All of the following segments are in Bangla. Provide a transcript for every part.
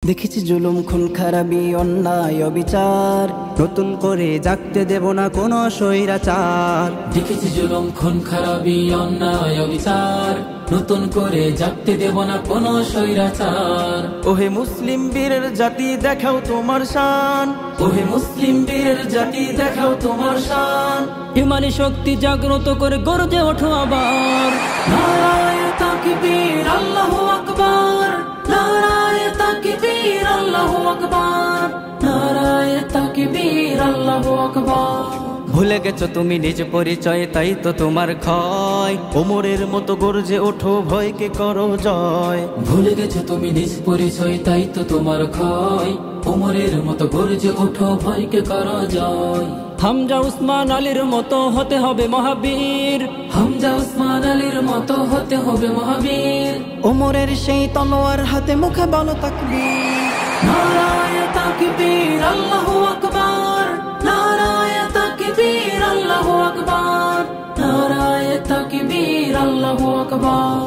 দেখেছি জুলুম খুন খারাপি অন্যায় অবিচার, নতুন করে জাগতে দেব না কোনো স্বৈরাচার। দেখেছি জুলুম খুন খারাপি অন্যায় অবিচার, নতুন করে জাগতে দেব না কোনো স্বৈরাচার। ওহে মুসলিম বীরের জাতি দেখাও তোমার শান, ওহে মুসলিম বীরের জাতি দেখাও তোমার শান। ইমানি শক্তি জাগ্রত করে গর্জে ওঠো আবার। নারায়ে তাকবীর আল্লাহু আকবার, নারায়ে তাকবীর আল্লাহু আকবার, নারায়ে তাকবীর আল্লাহু আকবার। ভুলে গেছো তুমি নিজ পরিচয়, তাই তো তোমার ক্ষয়। ওমরের মতো গর্জে ওঠো, ভয়কে করো জয়। ভুলে গেছো তুমি নিজ পরিচয়, তাই তো তোমার ক্ষয়। ওমরের মতো গর্জে ওঠো, ভয়কে করো জয়। হামজা উসমান আলীর মতো হতে হবে মহাবীর, হামজা উসমান আলীর মতো হতে হবে মহাবীর। ওমরের সেই তলোয়ার হাতে মুখে বলো তাকবীর। নারায়ে তাকবীর আল্লাহু আকবার, নারায়ে তাকবীর আল্লাহু আকবার, নারায়ে তাকবীর আল্লাহু আকবার।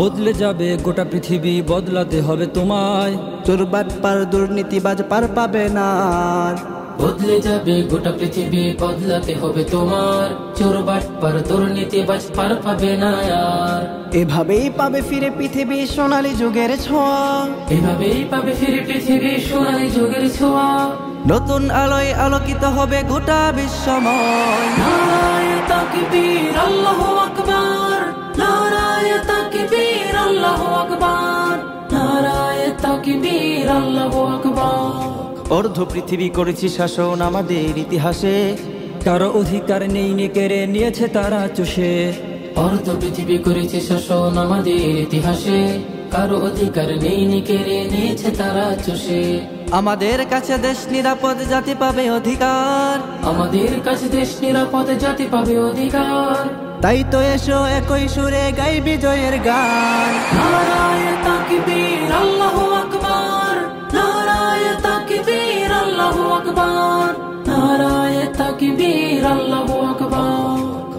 বদলে যাবে গোটা পৃথিবী, বদলাতে হবে তোমায়। চোরবাট পার দুর্নীতিবাজ পার পাবে না আর। বদলে যাবে গোটা পৃথিবী, বদলাতে হবে তোমার। চোর বাটপার দুর্নীতিবাজ পার পাবে না আর। এভাবেই পাবে ফিরে পৃথিবী সোনালী যুগের ছোঁয়া, এভাবেই পাবে ফিরে পৃথিবী সোনালী যুগের ছোঁয়া। নতুন আলোয় আলোকিত হবে গোটা বিশ্বময়। নারায়ে তাকবীর আল্লাহু আকবার, নারায়ে তাকবীর আল্লাহু আকবার, নারায়ে তাকবীর আল্লাহু আকবার। অর্ধ পৃথিবী করেছি শাসন আমাদের ইতিহাসে, কারো অধিকার নেই কেড়ে নিয়েছে তারা চুষে। অর্ধ পৃথিবী করেছে শাসন আমাদের ইতিহাসে, কারো অধিকার নেই কেড়ে নিয়েছে তারা চুষে। আমাদের কাছে দেশ নিরাপদ, জাতি পাবে অধিকার। আমাদের কাছে দেশ নিরাপদ, জাতি পাবে অধিকার। তাই তো এসো একই সুরে গাই বিজয়ের গান। নারায়ে তাকবীর আল্লাহু আকবার, নারায়ে তাকবীর আল্লাহু আকবার, নারায়ে তাকবীর আল্লাহু আকবার।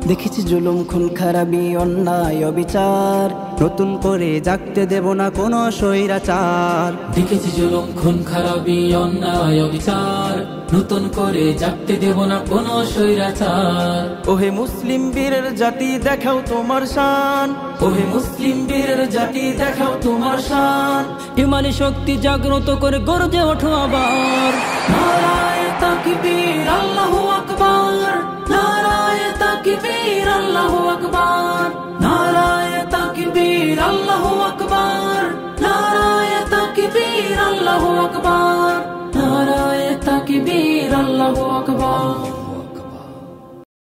দেখেছি জুলুম খুন খারাপি অন্যায় অবিচার, নতুন করে জাগতে দেব না কোনো স্বৈরাচার। দেখেছি জুলুম খুন খারাপি অন্যায় অবিচার, নতুন করে জাগতে দেব না কোনো স্বৈরাচার। ওহে মুসলিম বীরের জাতি দেখাও তোমার শান, ওহে মুসলিম বীরের জাতি দেখাও তোমার শান। ইমানি শক্তি জাগ্রত করে গর্জে ওঠো আবার। নারায়ে তাকবীর আল্লাহু আকবার, নারায়ে তাকবীর আল্লাহু আকবার, নারায়ে তাকবীর আল্লাহু আকবার, নারায়ে তাকবীর আল্লাহু আকবার, নারায়ে তাকবীর আল্লাহু আকবার।